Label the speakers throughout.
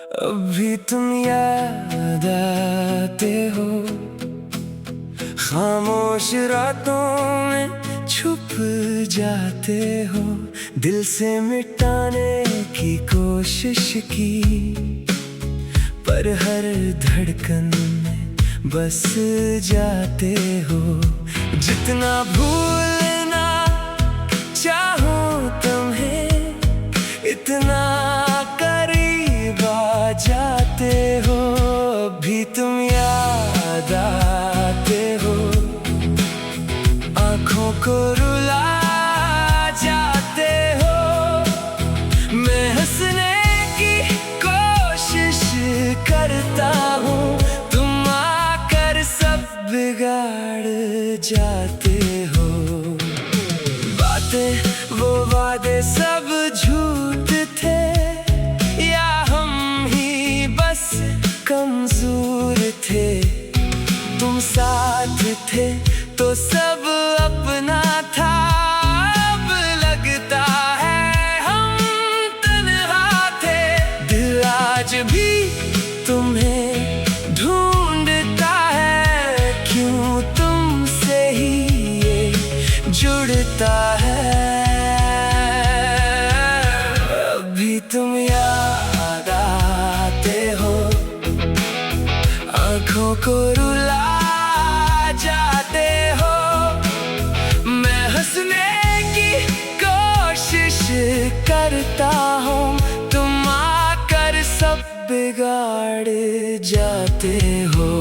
Speaker 1: अभी तुम याद आते हो, खामोश रातों में छुप जाते हो। दिल से मिटाने की कोशिश की, पर हर धड़कन में बस जाते हो। जितना भूलना चाहूं तुम्हें, इतना करीब आ जाते हो। अभी तुम याद आते हो, आँखों को रुला जाते हो। मैं हंसने की कोशिश करता हूँ, तुम आकर सब बिगाड़ जाते हो। बातें वो वादे सब झूठ थे, या हम ही बस कमजोर थे। तुम साथ थे तो सब अपना था, अब लगता है हम तन्हा थे। दिल आज भी तुम्हें ढूंढता है, क्यों तुमसे ही ये जुड़ता है। अभी तुम याद आते हो, आँखों को रुला जाते हो। मैं हंसने की कोशिश करता हूँ, तुम आकर सब बिगाड़ जाते हो।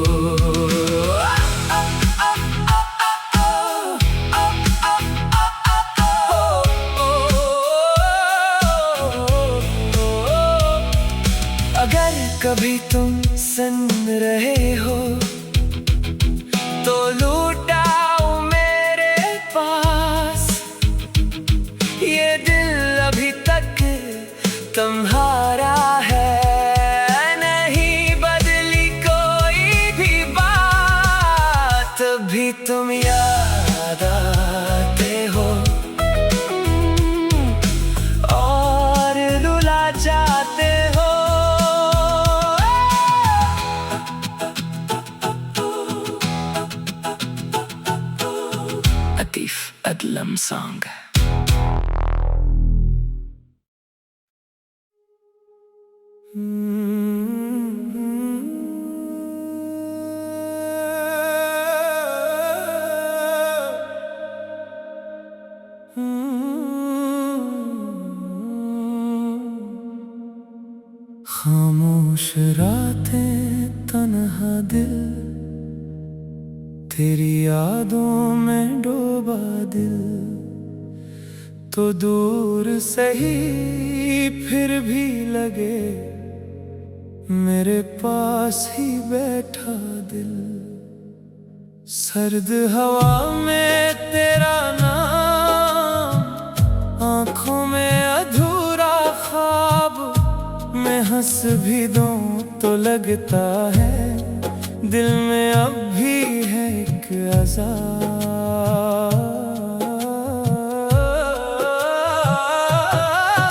Speaker 1: अगर कभी तुम सुन रहे हो तो लौट आओ मेरे पास। ये दिल अभी तक तुम्हारा है, नहीं बदली कोई भी बात। अभी तुम याद आते हो और रुला जाते हो। Atif Adlam song. खामोश रातें, तन्हा दिल, तेरी यादों में डूबा दिल। तो दूर सही फिर भी लगे, मेरे पास ही बैठा दिल। सर्द हवा में तेरा नाम, आँखों में अधूरा ख्वाब। मैं हंस भी दूं तो लगता है, दिल में अब भी है एक अज़ाब।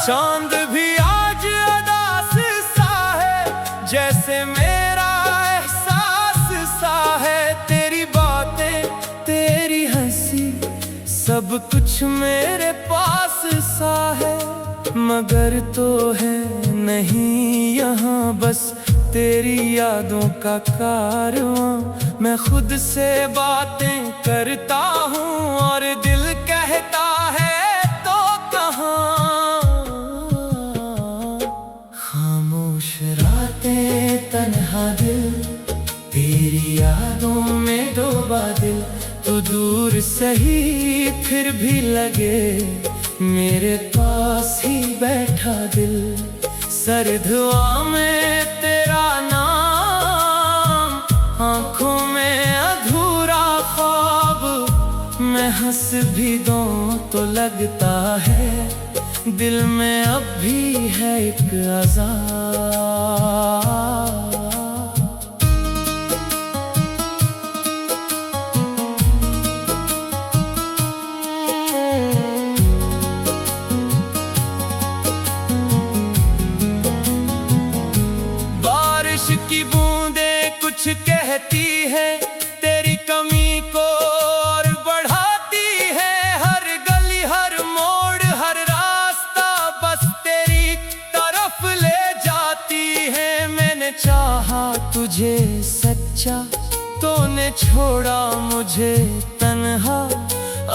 Speaker 1: चांद भी आज उदास सा है, जैसे मेरा एहसास सा है। तेरी बातें, तेरी हंसी, सब कुछ मेरे पास सा है। मगर तो है नहीं यहाँ बस तेरी यादों का कारवां। मैं खुद से बातें करता हूँ और दिल कहता है तो कहाँ। खामोश रातें, तन्हा दिल, तेरी यादों में डूबा दिल। तो दूर सही फिर भी लगे, मेरे पास ही बैठा दिल। सर्द हवा में तेरा नाम, आँखों में अधूरा ख्वाब। मैं हंस भी दूं तो लगता है, दिल में अब भी है एक अज़ाब। रहती है, तेरी कमी को और बढ़ाती है। हर गली हर मोड़ हर रास्ता बस तेरी तरफ ले जाती है। मैंने चाहा तुझे सच्चा, तूने छोड़ा मुझे तन्हा।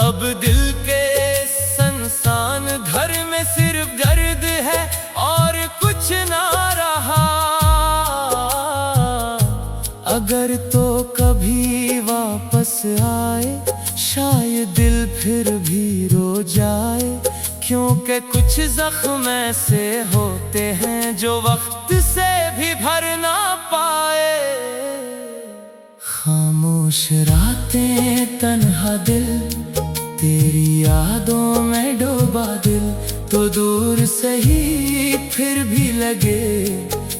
Speaker 1: अब दिल के संसान घर में सिर्फ दर्द है और कुछ ना रहा। अगर तो कभी वापस आए, शायद दिल फिर भी रो जाए। क्योंकि कुछ जख्म ऐसे होते हैं जो वक्त से भी भर ना पाए। खामोश रातें तन्हा दिल, तेरी यादों में डूबा दिल। तो दूर सही फिर भी लगे,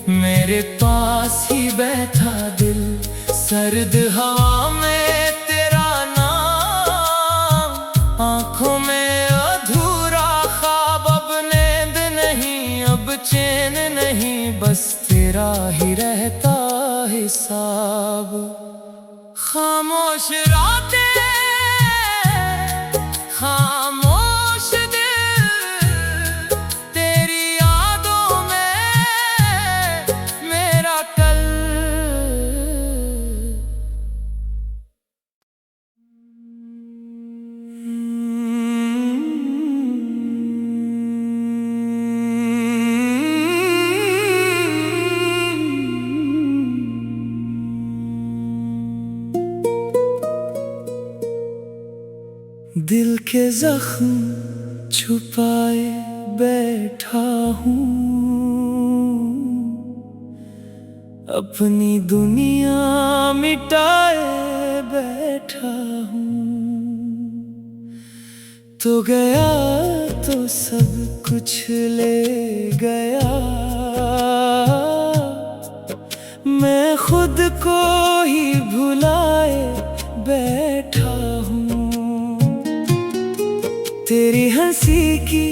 Speaker 1: मेरे पास ही बैठा दिल। सर्द हवा में तेरा नाम, आंखों में अधूरा ख्वाब। अब नींद नहीं अब चैन नहीं, बस तेरा ही रहता हिसाब। खामोश रातें खामोश दिल, तेरी यादों में मेरा कल। दिल के जख्म छुपाए बैठा हूँ, अपनी दुनिया मिटाए बैठा हूँ। तो गया तो सब कुछ ले गया, मैं खुद को ही भुलाए बैठा हूँ। तेरी हंसी की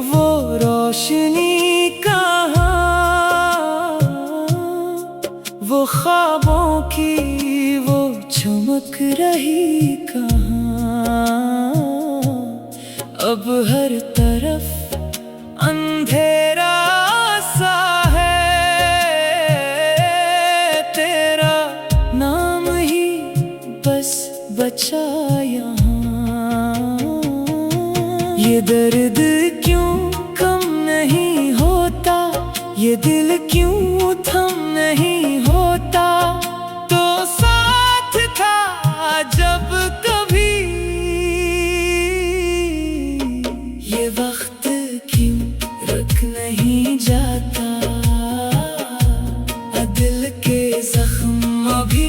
Speaker 1: वो रोशनी कहाँ, वो ख्वाबों की वो चमक रही कहाँ। अब हर तरफ अंधेरा सा है, तेरा नाम ही बस बचा यहाँ। ये दर्द क्यों कम नहीं होता, ये दिल क्यों थम नहीं होता। तो साथ था जब कभी, ये वक्त क्यों रुक नहीं जाता। दिल के जख्म अभी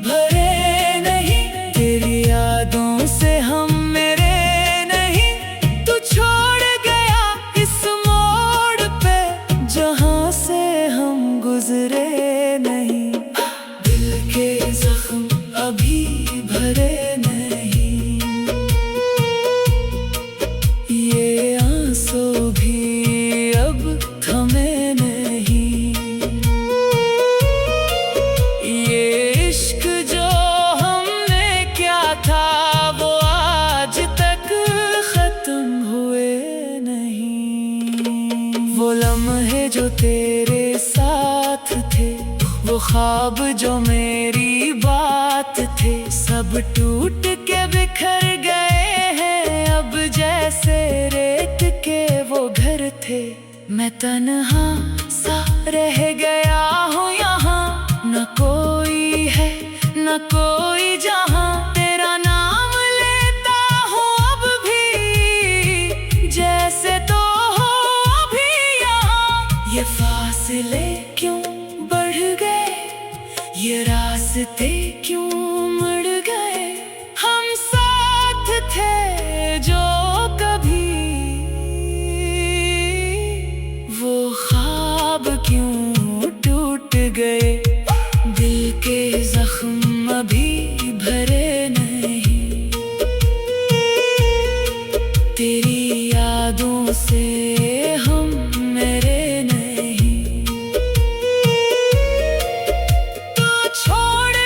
Speaker 1: भरे नहीं, तेरी यादों से हम गुजरे नहीं। दिल के जख्म अभी भरे नहीं, ये आंसू भी अब थमे नहीं। ये इश्क जो हमने क्या था, वो आज तक खत्म हुए नहीं। वो लम्हे जो तेरे साथ थे, वो ख्वाब जो मेरी बात थे, सब टूट के बिखर गए हैं अब जैसे रेत के वो घर थे। मैं तन्हा सा रह गया हूँ यहाँ, न कोई है न कोई जहाँ। तेरा नाम लेता हूँ अब भी, जैसे तो हो अभी यहाँ। ये फासले क्यों बढ़ गए, ये रास्ते क्यों मुड़ गए। हम साथ थे जो कभी, वो ख्वाब क्यों टूट गए। दिल के जख्म अभी भरे नहीं, तेरी यादों से हम मेरे नहीं। तो छोड़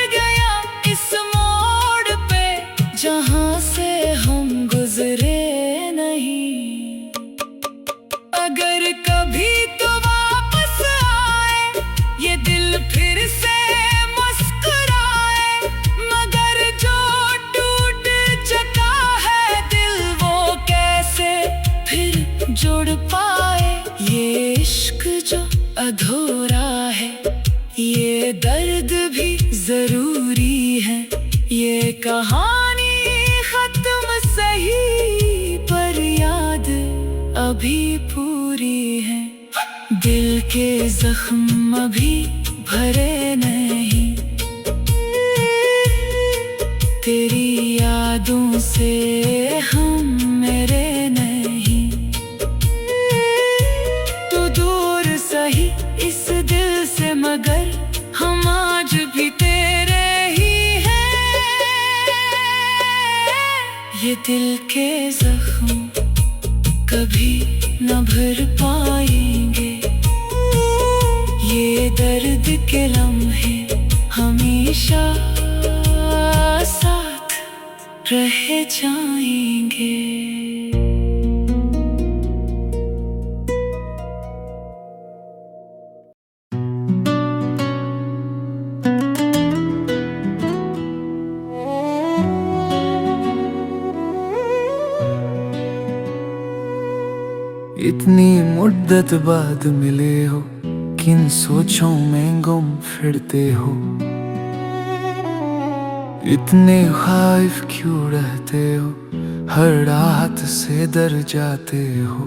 Speaker 1: इश्क जो अधूरा है, ये दर्द भी जरूरी है। ये कहानी खत्म सही, पर याद अभी पूरी है। दिल के जख्म अभी भरे नहीं, तेरी यादों से हम मेरे नहीं। तू दूर सही इस दिल से, मगर हम आज भी तेरे ही हैं। ये दिल के जख्म कभी न भर पाएंगे, ये दर्द के लम्हे हमेशा साथ रह जाएंगे।
Speaker 2: इतनी मुद्दत बाद मिले हो, किन सोचों में गुम फिरते हो। इतने ख्वाहिश क्यों रहते हो, हर राहत से डर जाते हो।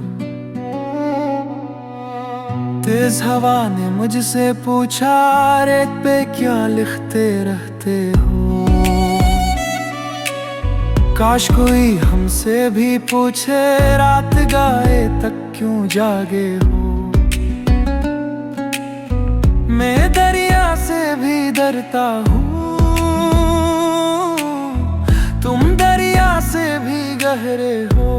Speaker 2: तेज हवा ने मुझसे पूछा, रेत पे क्या लिखते रहते हो। काश कोई हमसे भी पूछे, रात गाए तक क्यों जागे हो। मैं दरिया से भी डरता हूँ, तुम दरिया से भी गहरे हो।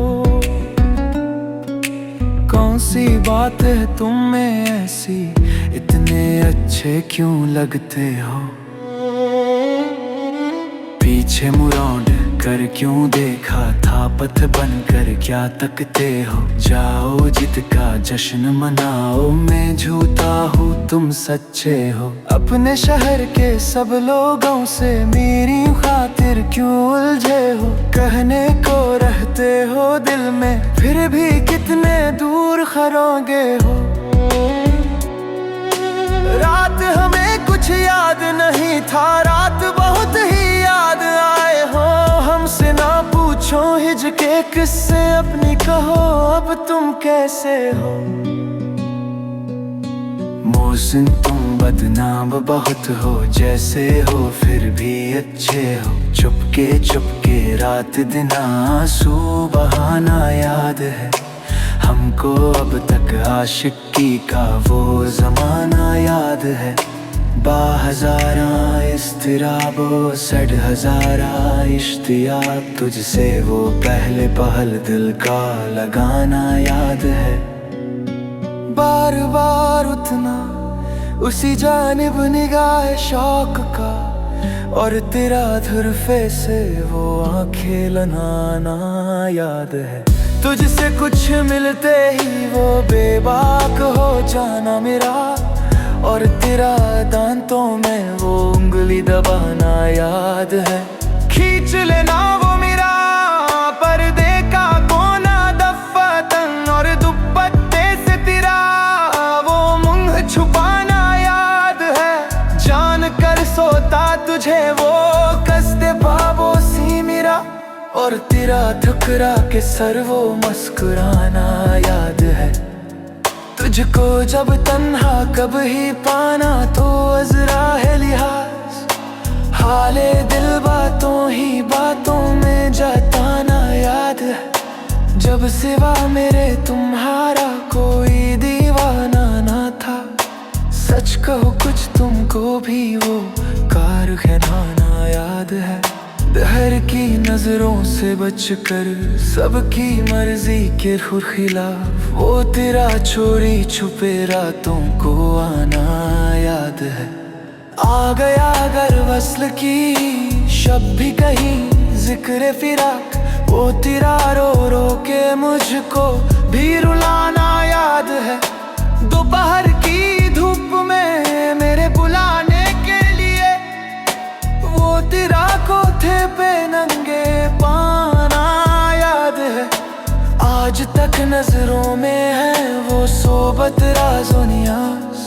Speaker 2: कौन सी बात है तुम में ऐसी, इतने अच्छे क्यों लगते हो। पीछे मुड़ौंड कर क्यों देखा था, पथ बनकर क्या तकते हो। जाओ जित का जश्न मनाओ, मैं झूठा हूँ तुम सच्चे हो। अपने शहर के सब लोगों से मेरी खातिर क्यों उलझे हो। कहने को रहते हो दिल में, फिर भी कितने दूर खरोगे हो। रात हमें कुछ याद नहीं था, रात बहुत ही याद आए हो। हमसे ना पूछो हिचके किससे, अपनी कहो अब तुम कैसे हो। मौसम तुम बदनाम बहुत हो, जैसे हो फिर भी अच्छे हो। चुपके चुपके रात दिन आंसू बहाना याद है हमको, अब तक आशिकी का वो जमाना याद है। बाहज़ारा इस्तिराबो सड़ हज़ारा इश्तियाक, तुझसे वो पहले पहल दिल का लगाना याद है। बार बार उठना उसी जानिब निगाह शौक का, और तेरा धुरफे से वो आंखें लनाना याद है। तुझसे कुछ मिलते ही वो बेबाक हो जाना मेरा, और तेरा दांतों में वो उंगली दबाना याद है। खींच लेना वो मेरा पर्दे का कोना दफ्तन, और दुपट्टे से तेरा वो मुंह छुपाना याद है। जान कर सोता तुझे वो कसते बाबों सी मेरा, और तेरा ठुकरा के सर वो मुस्कुराना याद है। तुझको जब तन्हा कब ही पाना, तो अजरा है लिहाज हाले दिल बातों ही बातों में जताना याद है। जब सिवा मेरे तुम्हारा कोई दीवाना ना था, सच कहो कुछ तुमको भी वो कारखाना याद है। दहर की नजरों से बचकर सबकी मर्जी के खिलाफ, वो तेरा चोरी छुपे रातों को आना याद है। आ गया अगर वस्ल की शब भी कहीं जिक्र फिराक, वो तेरा रो रो के मुझको भी रुलाना याद है। दोपहर की धूप में मेरे बुलाने के लिए, वो तेरा कोठे पे नंगे पाना याद है। आज तक नजरों में है वो सोबत राज़ो नियाज़।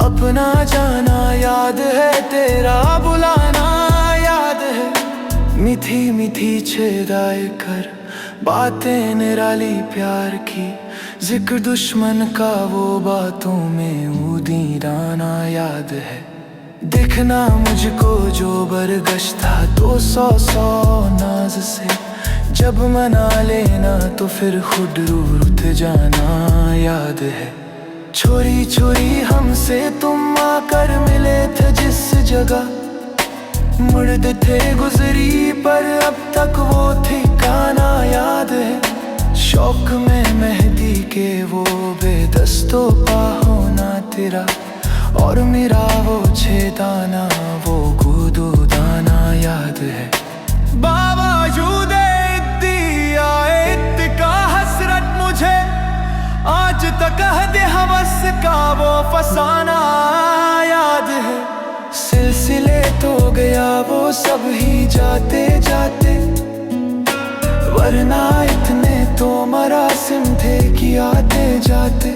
Speaker 2: अपना जाना याद है, तेरा बुलाना याद है। मीठी मीठी छेदाए कर बातें निराली प्यार की, जिक्र दुश्मन का वो बातों में ऊदी दाना याद है। देखना मुझको जो बरगश था तो सौ नाज से, जब मना लेना तो फिर खुद रूठ जाना याद है। छोरी छोरी हमसे तुम आकर मिले थे जिस जगह, मुर्द थे गुजरी पर अब तक वो ठिकाना याद है। शौक में मेहंदी के वो बेदस्तो पा होना तेरा, और मेरा वो छेदाना वो गुदू दाना याद है। बावजूद दिया इत्का हसरत मुझे आज तक हद हवस का वो फसाना याद है। सिलसिले तो गया वो सब ही जाते जाते, वरना इतने तो मरासिम थे कि आते जाते।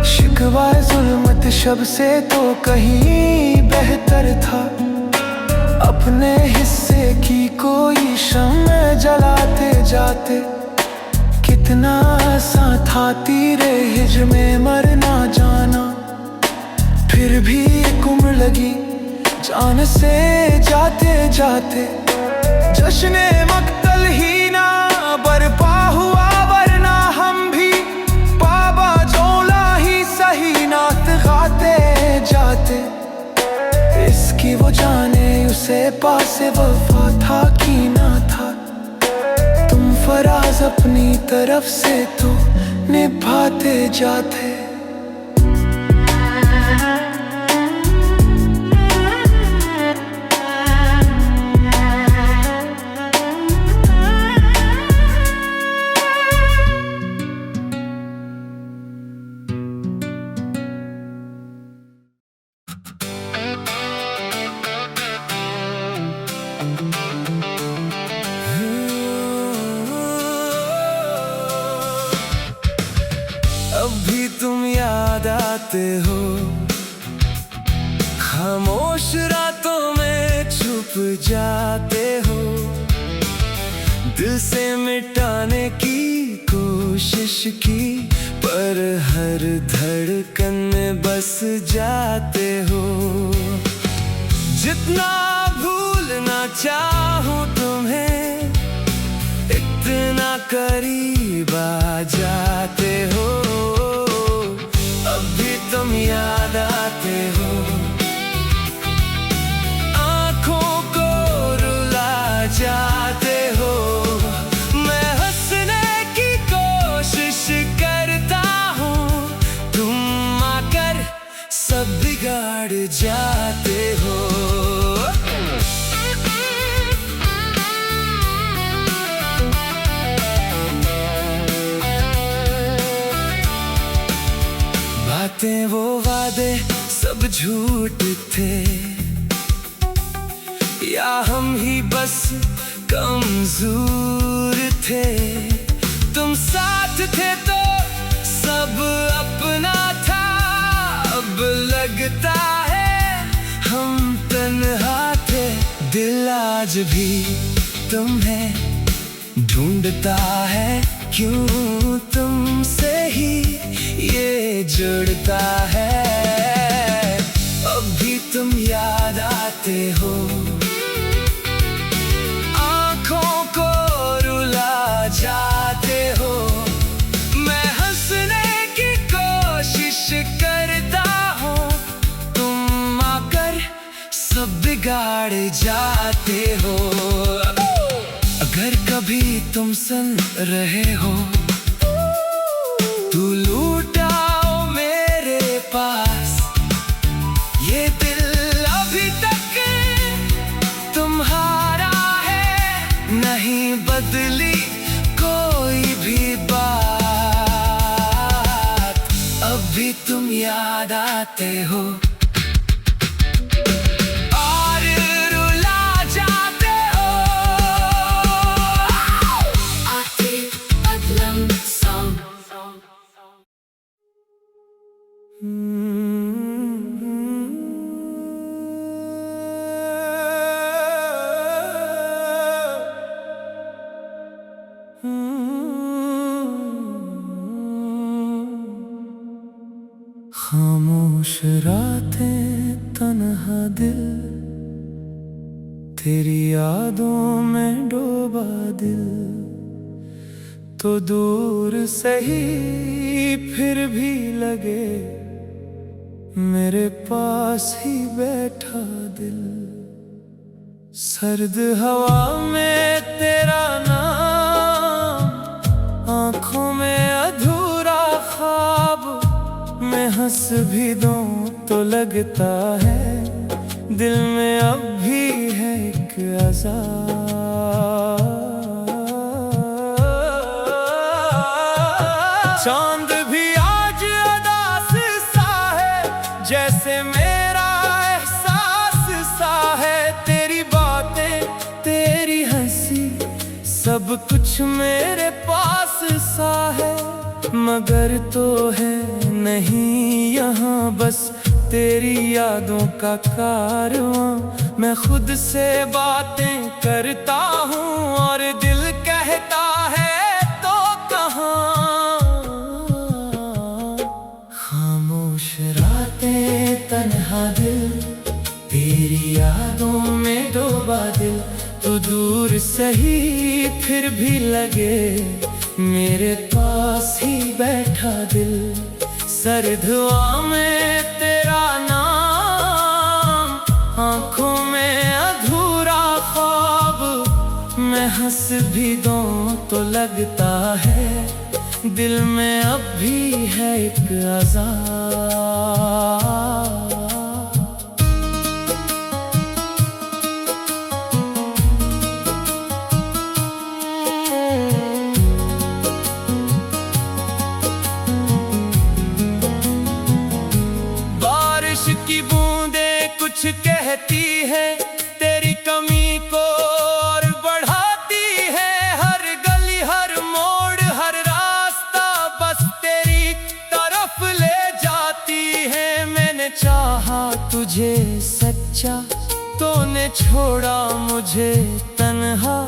Speaker 2: शिकवा जुल्मत शब से तो कहीं बेहतर था, अपने हिस्से की कोई शम्म जलाते जाते। कितना आसान था तीरे हिज्र में मरना जाना, फिर भी एक उम्र लगी जान से जाते जाते। जश्ने मक्तल ही ना बरपा हुआ, वरना हम भी बाबा जोला ही सही नात गाते जाते। इसकी वो जाने उसे पासे वफा था कि ना था, तुम फराज अपनी तरफ से तो निभाते जाते। अब भी तुम याद आते हो, खामोश रातों में छुप जाते हो। दिल से मिटाने की कोशिश की, पर हर धड़कन में बस जाते हो। जितना भूलना चाहूं तुम्हें, इतना करीब आ जाते हो। अब भी तुम याद आते हो, आंखों को रुला जाते हो। मैं हंसने की कोशिश करता हूँ, तुम आकर सब बिगाड़ जाते हो। बातें वो वादे सब झूठ थे, या हम ही बस कमजोर थे। तुम साथ थे तो सब अपना था, अब लगता है हम तन्हा थे। दिल आज भी तुम्हें ढूंढता है, क्यों तुमसे ही ये जुड़ता है। अब भी तुम याद आते हो, आंखों को रुला जाते हो। मैं हंसने की कोशिश करता हूँ, तुम आकर सब बिगाड़ जाते हो। अगर कभी तुम सुन रहे हो, तू लूट आओ मेरे पास। ये दिल अभी तक तुम्हारा है, नहीं बदली कोई भी बात। अब भी तुम याद आते हो,
Speaker 3: Song
Speaker 1: खामोश रातें तन्हा दिल, तेरी यादों में डूबा दिल, तो दूर सही फिर भी लगे मेरे पास ही बैठा दिल। सर्द हवा में तेरा नाम, आंखों में अधूरा ख्वाब, मैं हंस भी दूं तो लगता है दिल में अब भी है एक अज़ाब। चांद भी आज उदास सा है, जैसे मेरा एहसास सा है। तेरी बातें, तेरी हंसी, सब कुछ मेरे पास सा है, मगर तो है नहीं यहाँ बस तेरी यादों का कारवां। मैं खुद से बातें करता हूँ और दिल कहता है तो कहाँ। खामोश रातें तन्हा दिल, तेरी यादों में डूबा दिल, तो दूर सही फिर भी लगे मेरे पास ही बैठा दिल। सर्द हवा में तेरा नाम, आंखों में अधूरा ख्वाब, मैं हंस भी दूं तो लगता है दिल में अब भी है एक अज़ाब। की बूंदें कुछ कहती है, तेरी कमी को और बढ़ाती है। हर गली, हर मोड़, हर रास्ता बस तेरी तरफ ले जाती है। मैंने चाहा तुझे सच्चा, तूने छोड़ा मुझे तन्हा।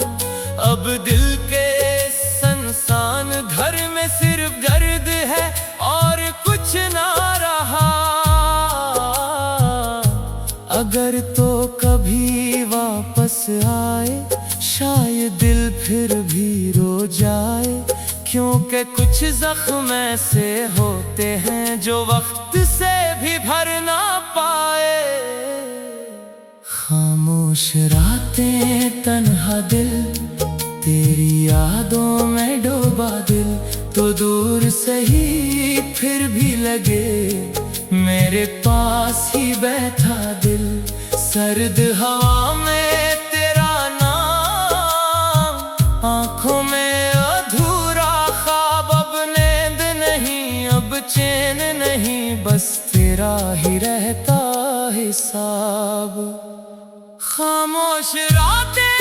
Speaker 1: अब दिल के संसान घर में सिर्फ दर्द है और कुछ ना रहा। अगर तो कभी वापस आए, शायद दिल फिर भी रो जाए, क्योंकि कुछ जख्म ऐसे होते हैं जो वक्त से भी भर ना पाए। खामोश रातें तन्हा दिल, तेरी यादों में डूबा दिल, तो दूर सही फिर भी लगे मेरे पास ही बैठा दिल। सर्द हवा में तेरा नाम, आंखों में अधूरा ख्वाब, अब नींद नहीं, अब चैन नहीं, बस तेरा ही रहता हिसाब। खामोश रातें